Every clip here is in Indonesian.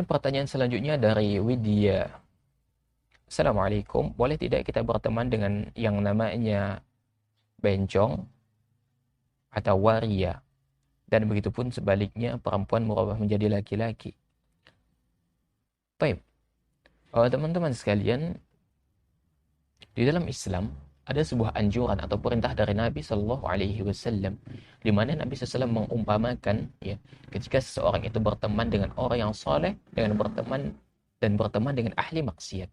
pertanyaan selanjutnya dari Widya. Assalamualaikum, boleh tidak kita berteman dengan yang namanya bencong atau waria? Dan begitu pun sebaliknya, perempuan merubah menjadi laki-laki. Baik, teman-teman sekalian, di dalam Islam ada sebuah anjuran atau perintah dari Nabi Shallallahu Alaihi Wasallam, di mana Nabi SAW mengumpamakan, ya, ketika seseorang itu berteman dengan orang yang soleh, dengan berteman dengan ahli maksiat.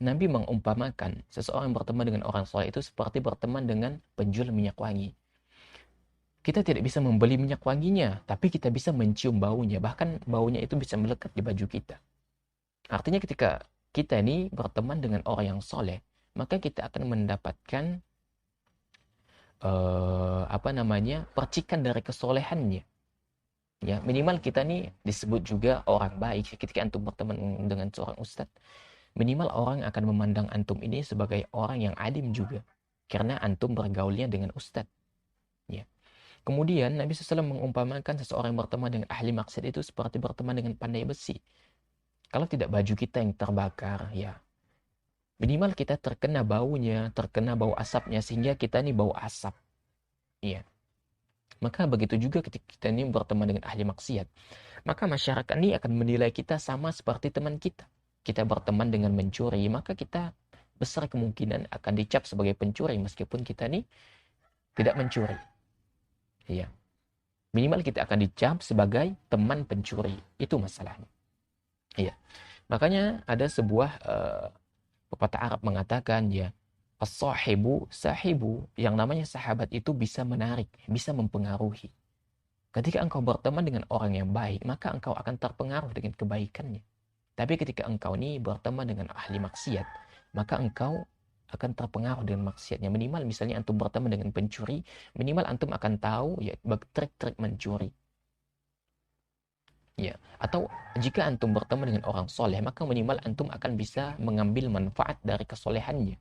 Nabi mengumpamakan seseorang yang berteman dengan orang soleh itu seperti berteman dengan penjual minyak wangi. Kita tidak bisa membeli minyak wanginya, tapi kita bisa mencium baunya. Bahkan baunya itu bisa melekat di baju kita. Artinya ketika kita ini berteman dengan orang yang soleh, maka kita akan mendapatkan percikan dari kesolehannya. Ya, minimal kita nih disebut juga orang baik ketika antum berteman dengan seorang ustadz. Minimal orang akan memandang antum ini sebagai orang yang alim juga, karena antum bergaulnya dengan ustadz. Ya. Kemudian Nabi SAW mengumpamakan seseorang yang berteman dengan ahli maksiat itu seperti berteman dengan pandai besi. Kalau tidak baju kita yang terbakar, ya minimal kita terkena baunya, terkena bau asapnya, sehingga kita ini bau asap. Ya. Maka begitu juga ketika kita ini berteman dengan ahli maksiat, maka masyarakat ini akan menilai kita sama seperti teman kita. Kita berteman dengan mencuri, maka kita besar kemungkinan akan dicap sebagai pencuri meskipun kita ini tidak mencuri. Ya. Minimal kita akan dicap sebagai teman pencuri. Itu masalahnya. Iya. Makanya ada sebuah pepatah Arab mengatakan, ya, as-sahibu sahibu, yang namanya sahabat itu bisa menarik, bisa mempengaruhi. Ketika engkau berteman dengan orang yang baik, maka engkau akan terpengaruh dengan kebaikannya. Tapi ketika engkau ini berteman dengan ahli maksiat, maka engkau akan terpengaruh dengan maksiatnya. Minimal misalnya antum berteman dengan pencuri, minimal antum akan tahu, ya, trik-trik mencuri. Ya, atau jika antum bertemu dengan orang soleh, maka minimal antum akan bisa mengambil manfaat dari kesolehannya,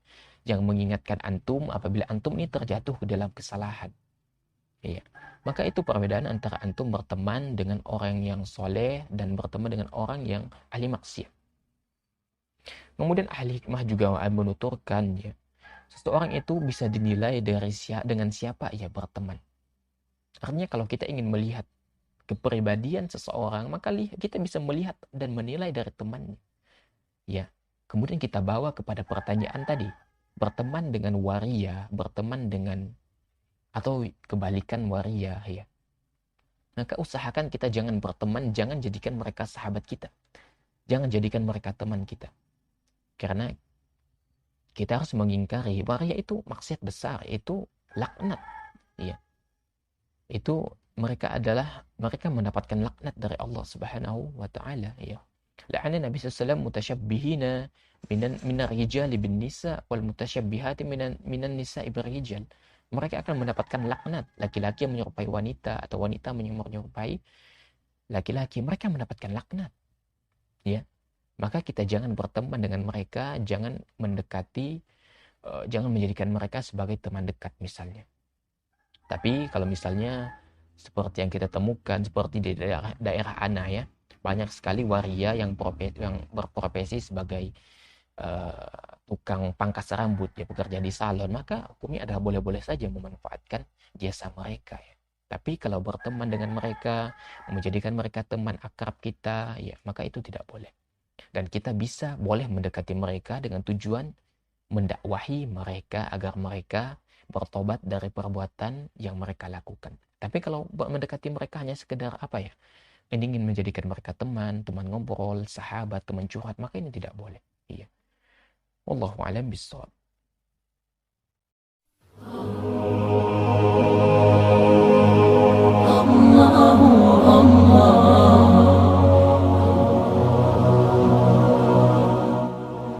yang mengingatkan antum apabila antum ini terjatuh ke dalam kesalahan. Ya, maka itu perbedaan antara antum berteman dengan orang yang soleh dan berteman dengan orang yang ahli maksiat. Kemudian ahli hikmah juga menuturkan, ya, seseorang itu bisa dinilai dengan siapa ia berteman. Artinya kalau kita ingin melihat kepribadian seseorang, maka kita bisa melihat dan menilai dari temannya. Ya. Kemudian kita bawa kepada pertanyaan tadi. Berteman dengan waria, berteman dengan atau kebalikan waria, ya. Maka usahakan kita jangan berteman, jangan jadikan mereka sahabat kita. Jangan jadikan mereka teman kita. Karena kita harus mengingkari waria itu maksiat besar, itu laknat, ya. Itu mereka mendapatkan laknat dari Allah Subhanahu wa taala, ya. La'ana Nabi sallallahu mutasyabbihina minar rijali bin nisa wal mutasyabbihati minan nisa bil rijal. Mereka akan mendapatkan laknat, laki-laki yang menyerupai wanita atau wanita menyerupai laki-laki, mereka mendapatkan laknat. Ya. Maka kita jangan berteman dengan mereka, jangan mendekati, jangan menjadikan mereka sebagai teman dekat misalnya. Tapi kalau misalnya seperti yang kita temukan seperti di daerah Ana, ya, banyak sekali waria yang berprofesi sebagai tukang pangkas rambut, ya, bekerja di salon, maka hukumnya adalah boleh-boleh saja memanfaatkan jasa mereka, ya. Tapi kalau berteman dengan mereka, menjadikan mereka teman akrab kita, ya, maka itu tidak boleh. Dan kita boleh mendekati mereka dengan tujuan mendakwahi mereka agar mereka bertobat dari perbuatan yang mereka lakukan. Tapi kalau mendekati mereka hanya sekedar ingin menjadikan mereka teman ngobrol, sahabat, teman curhat, maka ini tidak boleh. Iya. Wallahu a'lam bishawab.